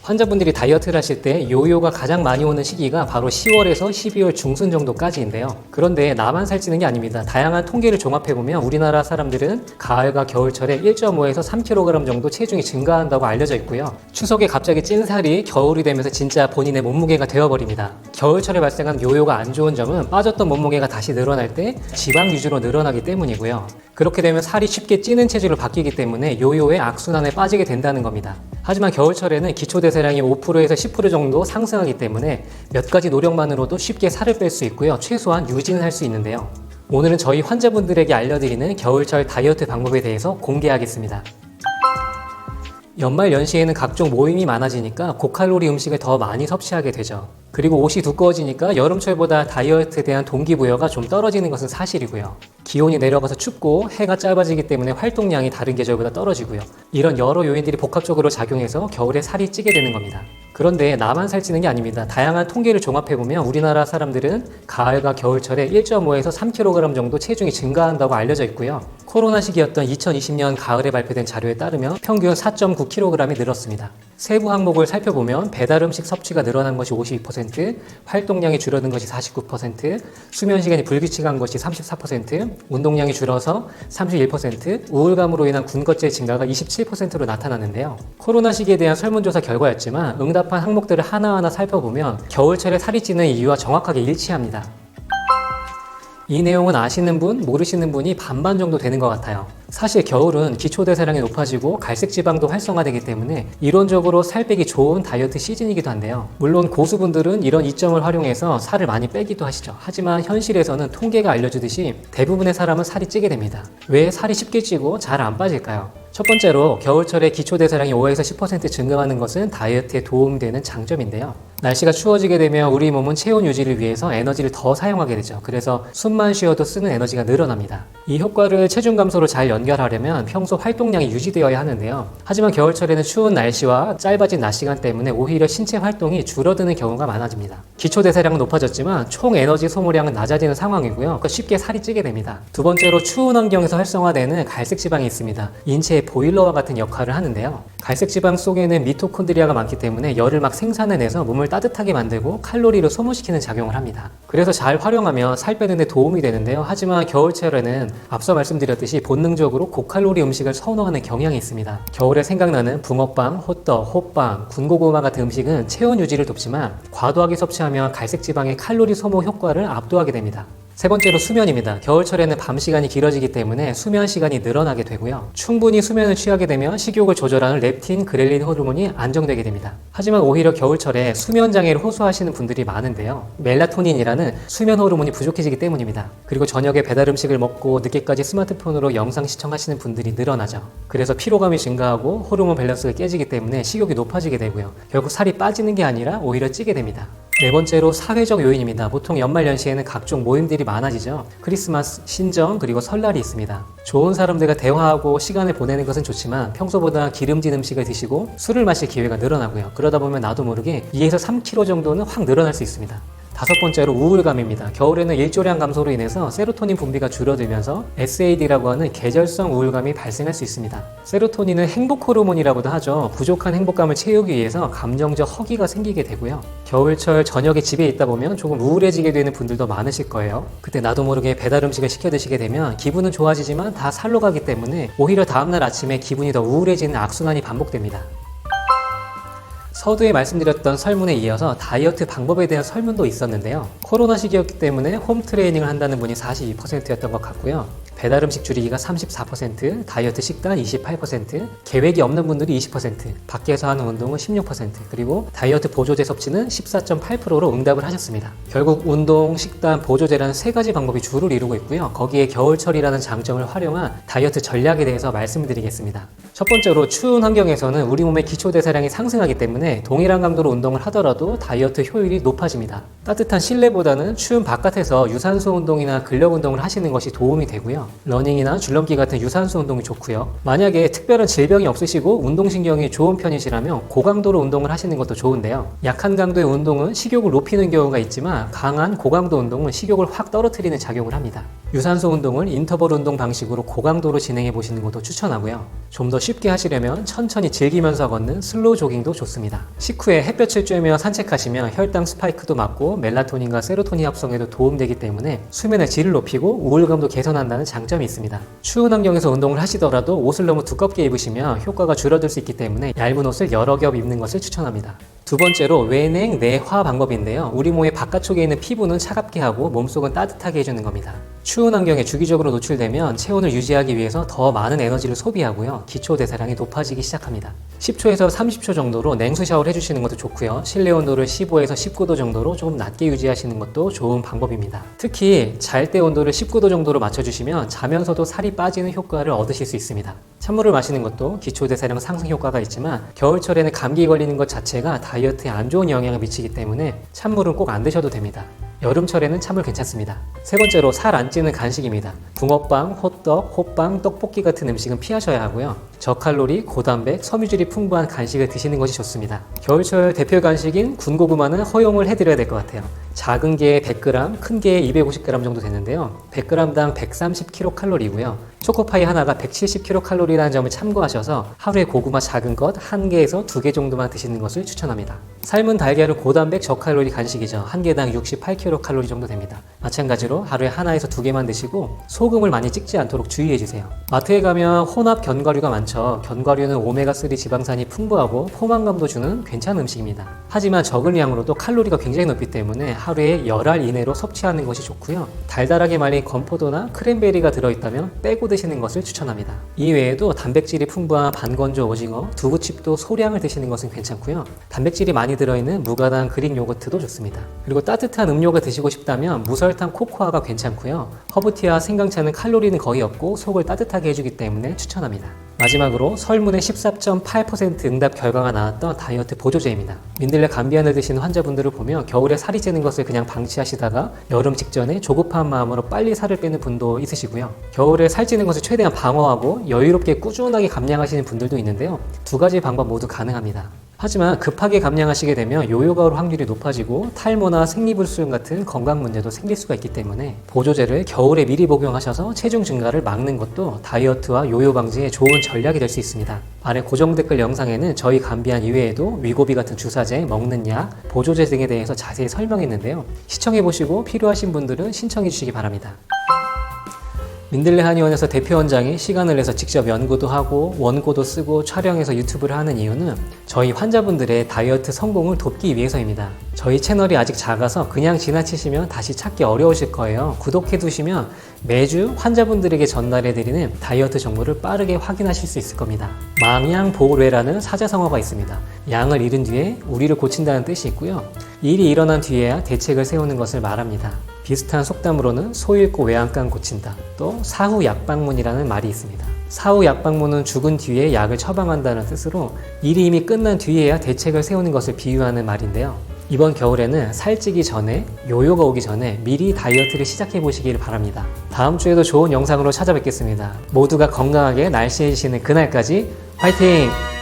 환자분들이 다이어트를 하실 때 요요가 가장 많이 오는 시기가 바로 10월에서 12월 중순 정도까지인데요. 그런데 나만 살찌는 게 아닙니다. 다양한 통계를 종합해보면 우리나라 사람들은 가을과 겨울철에 1.5에서 3kg 정도 체중이 증가한다고 알려져 있고요. 추석에 갑자기 찐 살이 겨울이 되면서 진짜 본인의 몸무게가 되어버립니다. 겨울철에 발생한 요요가 안 좋은 점은 빠졌던 몸무게가 다시 늘어날 때 지방 위주로 늘어나기 때문이고요. 그렇게 되면 살이 쉽게 찌는 체질로 바뀌기 때문에 요요의 악순환에 빠지게 된다는 겁니다. 하지만 겨울철에는 기초대사량이 5%에서 10% 정도 상승하기 때문에 몇 가지 노력만으로도 쉽게 살을 뺄 수 있고요. 최소한 유지는 할 수 있는데요. 오늘은 저희 환자분들에게 알려드리는 겨울철 다이어트 방법에 대해서 공개하겠습니다. 연말 연시에는 각종 모임이 많아지니까 고칼로리 음식을 더 많이 섭취하게 되죠. 그리고 옷이 두꺼워지니까 여름철보다 다이어트에 대한 동기부여가 좀 떨어지는 것은 사실이고요. 기온이 내려가서 춥고 해가 짧아지기 때문에 활동량이 다른 계절보다 떨어지고요. 이런 여러 요인들이 복합적으로 작용해서 겨울에 살이 찌게 되는 겁니다. 그런데 나만 살찌는 게 아닙니다. 다양한 통계를 종합해보면 우리나라 사람들은 가을과 겨울철에 1.5에서 3kg 정도 체중이 증가한다고 알려져 있고요. 코로나 시기였던 2020년 가을에 발표된 자료에 따르면 평균 4.9kg이 늘었습니다. 세부 항목을 살펴보면 배달 음식 섭취가 늘어난 것이 52%, 활동량이 줄어든 것이 49%, 수면 시간이 불규칙한 것이 34%, 운동량이 줄어서 31%, 우울감으로 인한 군것질 증가가 27%로 나타났는데요. 코로나 시기에 대한 설문조사 결과였지만 응답한 항목들을 하나하나 살펴보면 겨울철에 살이 찌는 이유와 정확하게 일치합니다. 이 내용은 아시는 분, 모르시는 분이 반반 정도 되는 것 같아요. 사실 겨울은 기초대사량이 높아지고 갈색지방도 활성화되기 때문에 이론적으로 살 빼기 좋은 다이어트 시즌이기도 한데요. 물론 고수분들은 이런 이점을 활용해서 살을 많이 빼기도 하시죠. 하지만 현실에서는 통계가 알려주듯이 대부분의 사람은 살이 찌게 됩니다. 왜 살이 쉽게 찌고 잘 안 빠질까요? 첫 번째로 겨울철에 기초대사량이 5에서 10% 증가하는 것은 다이어트에 도움되는 장점인데요. 날씨가 추워지게 되면 우리 몸은 체온 유지를 위해서 에너지를 더 사용하게 되죠. 그래서 숨만 쉬어도 쓰는 에너지가 늘어납니다. 이 효과를 체중 감소로 잘 연결하려면 평소 활동량이 유지되어야 하는데요. 하지만 겨울철에는 추운 날씨와 짧아진 낮 시간 때문에 오히려 신체 활동이 줄어드는 경우가 많아집니다. 기초대사량은 높아졌지만 총 에너지 소모량은 낮아지는 상황이고요. 그러니까 쉽게 살이 찌게 됩니다. 두 번째로 추운 환경에서 활성화되는 갈색지방이 있습니다. 인체의 보일러와 같은 역할을 하는데요. 갈색지방 속에는 미토콘드리아가 많기 때문에 열을 막 생산해내서 몸을 따뜻하게 만들고 칼로리를 소모시키는 작용을 합니다. 그래서 잘 활용하면 살 빼는 데 도움이 되는데요. 하지만 겨울철에는 앞서 말씀드렸듯이 본능적으로 고칼로리 음식을 선호하는 경향이 있습니다. 겨울에 생각나는 붕어빵, 호떡, 호빵, 군고구마 같은 음식은 체온 유지를 돕지만 과도하게 섭취하면 갈색지방의 칼로리 소모 효과를 압도하게 됩니다. 세 번째로 수면입니다. 겨울철에는 밤 시간이 길어지기 때문에 수면 시간이 늘어나게 되고요. 충분히 수면을 취하게 되면 식욕을 조절하는 렙틴, 그렐린 호르몬이 안정되게 됩니다. 하지만 오히려 겨울철에 수면 장애를 호소하시는 분들이 많은데요. 멜라토닌이라는 수면 호르몬이 부족해지기 때문입니다. 그리고 저녁에 배달 음식을 먹고 늦게까지 스마트폰으로 영상 시청하시는 분들이 늘어나죠. 그래서 피로감이 증가하고 호르몬 밸런스가 깨지기 때문에 식욕이 높아지게 되고요. 결국 살이 빠지는 게 아니라 오히려 찌게 됩니다. 네 번째로 사회적 요인입니다. 보통 연말 연시에는 각종 모임들이 많아지죠. 크리스마스, 신정, 그리고 설날이 있습니다. 좋은 사람들과 대화하고 시간을 보내는 것은 좋지만 평소보다 기름진 음식을 드시고 술을 마실 기회가 늘어나고요. 그러다 보면 나도 모르게 2에서 3kg 정도는 확 늘어날 수 있습니다. 다섯 번째로 우울감입니다. 겨울에는 일조량 감소로 인해서 세로토닌 분비가 줄어들면서 SAD라고 하는 계절성 우울감이 발생할 수 있습니다. 세로토닌은 행복 호르몬이라고도 하죠. 부족한 행복감을 채우기 위해서 감정적 허기가 생기게 되고요. 겨울철 저녁에 집에 있다 보면 조금 우울해지게 되는 분들도 많으실 거예요. 그때 나도 모르게 배달 음식을 시켜 드시게 되면 기분은 좋아지지만 다 살로 가기 때문에 오히려 다음날 아침에 기분이 더 우울해지는 악순환이 반복됩니다. 서두에 말씀드렸던 설문에 이어서 다이어트 방법에 대한 설문도 있었는데요. 코로나 시기였기 때문에 홈 트레이닝을 한다는 분이 42%였던 것 같고요. 배달 음식 줄이기가 34%, 다이어트 식단 28%, 계획이 없는 분들이 20%, 밖에서 하는 운동은 16%, 그리고 다이어트 보조제 섭취는 14.8%로 응답을 하셨습니다. 결국 운동, 식단, 보조제라는 세 가지 방법이 주를 이루고 있고요. 거기에 겨울철이라는 장점을 활용한 다이어트 전략에 대해서 말씀을 드리겠습니다. 첫 번째로 추운 환경에서는 우리 몸의 기초대사량이 상승하기 때문에 동일한 강도로 운동을 하더라도 다이어트 효율이 높아집니다. 따뜻한 실내보다는 추운 바깥에서 유산소 운동이나 근력 운동을 하시는 것이 도움이 되고요. 러닝이나 줄넘기 같은 유산소 운동이 좋고요. 만약에 특별한 질병이 없으시고 운동신경이 좋은 편이시라면 고강도로 운동을 하시는 것도 좋은데요. 약한 강도의 운동은 식욕을 높이는 경우가 있지만 강한 고강도 운동은 식욕을 확 떨어뜨리는 작용을 합니다. 유산소 운동을 인터벌 운동 방식으로 고강도로 진행해 보시는 것도 추천하고요. 좀 더 쉽게 하시려면 천천히 즐기면서 걷는 슬로우 조깅도 좋습니다. 식후에 햇볕을 쬐며 산책하시면 혈당 스파이크도 막고 멜라토닌과 세로토닌 합성에도 도움되기 때문에 수면의 질을 높이고 우울감도 개선한다는 장점이 있습니다. 추운 환경에서 운동을 하시더라도 옷을 너무 두껍게 입으시면 효과가 줄어들 수 있기 때문에 얇은 옷을 여러 겹 입는 것을 추천합니다. 두 번째로 외냉, 내화 방법인데요. 우리 몸의 바깥쪽에 있는 피부는 차갑게 하고 몸속은 따뜻하게 해주는 겁니다. 추운 환경에 주기적으로 노출되면 체온을 유지하기 위해서 더 많은 에너지를 소비하고요. 기초 대사량이 높아지기 시작합니다. 10초에서 30초 정도로 냉수 샤워를 해주시는 것도 좋고요. 실내 온도를 15에서 19도 정도로 조금 낮게 유지하시는 것도 좋은 방법입니다. 특히 잘 때 온도를 19도 정도로 맞춰주시면 자면서도 살이 빠지는 효과를 얻으실 수 있습니다. 찬물을 마시는 것도 기초 대사량 상승 효과가 있지만 겨울철에는 감기 걸리는 것 자체가 다이어트에 안 좋은 영향을 미치기 때문에 찬물은 꼭 안 드셔도 됩니다. 여름철에는 찬물 괜찮습니다. 세 번째로 살 안 찌는 간식입니다. 붕어빵, 호떡, 호빵, 떡볶이 같은 음식은 피하셔야 하고요. 저칼로리, 고단백, 섬유질이 풍부한 간식을 드시는 것이 좋습니다. 겨울철 대표 간식인 군고구마는 허용을 해드려야 될 것 같아요. 작은 개에 100g, 큰 개에 250g 정도 되는데요. 100g당 130kcal이고요. 초코파이 하나가 170kcal라는 점을 참고하셔서 하루에 고구마 작은 것 1개에서 2개 정도만 드시는 것을 추천합니다. 삶은 달걀은 고단백 저칼로리 간식이죠. 한 개당 68kcal 정도 됩니다. 마찬가지로 하루에 하나에서 2개만 드시고 소금을 많이 찍지 않도록 주의해주세요. 마트에 가면 혼합 견과류가 많죠. 견과류는 오메가3 지방산이 풍부하고 포만감도 주는 괜찮은 음식입니다. 하지만 적은 양으로도 칼로리가 굉장히 높기 때문에 하루에 열알 이내로 섭취하는 것이 좋고요. 달달하게 말린 건포도나 크랜베리가 들어있다면 빼고 드시는 것을 추천합니다. 이외에도 단백질이 풍부한 반건조 오징어, 두부칩도 소량을 드시는 것은 괜찮고요. 단백질이 많이 들어있는 무가당 그릭 요거트도 좋습니다. 그리고 따뜻한 음료가 드시고 싶다면 무설탕 코코아가 괜찮고요. 허브티와 생강차는 칼로리는 거의 없고 속을 따뜻하게 해주기 때문에 추천합니다. 마지막으로 설문의 14.8% 응답 결과가 나왔던 다이어트 보조제입니다. 민들레 감비안을 드시는 환자분들을 보면 겨울에 살이 찌는 것을 그냥 방치하시다가 여름 직전에 조급한 마음으로 빨리 살을 빼는 분도 있으시고요. 겨울에 살찌는 것을 최대한 방어하고 여유롭게 꾸준하게 감량하시는 분들도 있는데요. 두 가지 방법 모두 가능합니다. 하지만 급하게 감량하시게 되면 요요가 올 확률이 높아지고 탈모나 생리불순 같은 건강 문제도 생길 수가 있기 때문에 보조제를 겨울에 미리 복용하셔서 체중 증가를 막는 것도 다이어트와 요요 방지에 좋은 전략이 될 수 있습니다. 아래 고정 댓글 영상에는 저희 감비안 이외에도 위고비 같은 주사제, 먹는 약, 보조제 등에 대해서 자세히 설명했는데요. 시청해보시고 필요하신 분들은 신청해 주시기 바랍니다. 민들레 한의원에서 대표원장이 시간을 내서 직접 연구도 하고 원고도 쓰고 촬영해서 유튜브를 하는 이유는 저희 환자분들의 다이어트 성공을 돕기 위해서입니다. 저희 채널이 아직 작아서 그냥 지나치시면 다시 찾기 어려우실 거예요. 구독해 두시면 매주 환자분들에게 전달해드리는 다이어트 정보를 빠르게 확인하실 수 있을 겁니다. 망양보래라는 사자성어가 있습니다. 양을 잃은 뒤에 우리를 고친다는 뜻이 있고요. 일이 일어난 뒤에야 대책을 세우는 것을 말합니다. 비슷한 속담으로는 소 잃고 외양간 고친다. 또 사후 약방문이라는 말이 있습니다. 사후 약방문은 죽은 뒤에 약을 처방한다는 뜻으로 일이 이미 끝난 뒤에야 대책을 세우는 것을 비유하는 말인데요. 이번 겨울에는 살찌기 전에 요요가 오기 전에 미리 다이어트를 시작해 보시길 바랍니다. 다음 주에도 좋은 영상으로 찾아뵙겠습니다. 모두가 건강하게 날씬해지시는 그날까지 화이팅!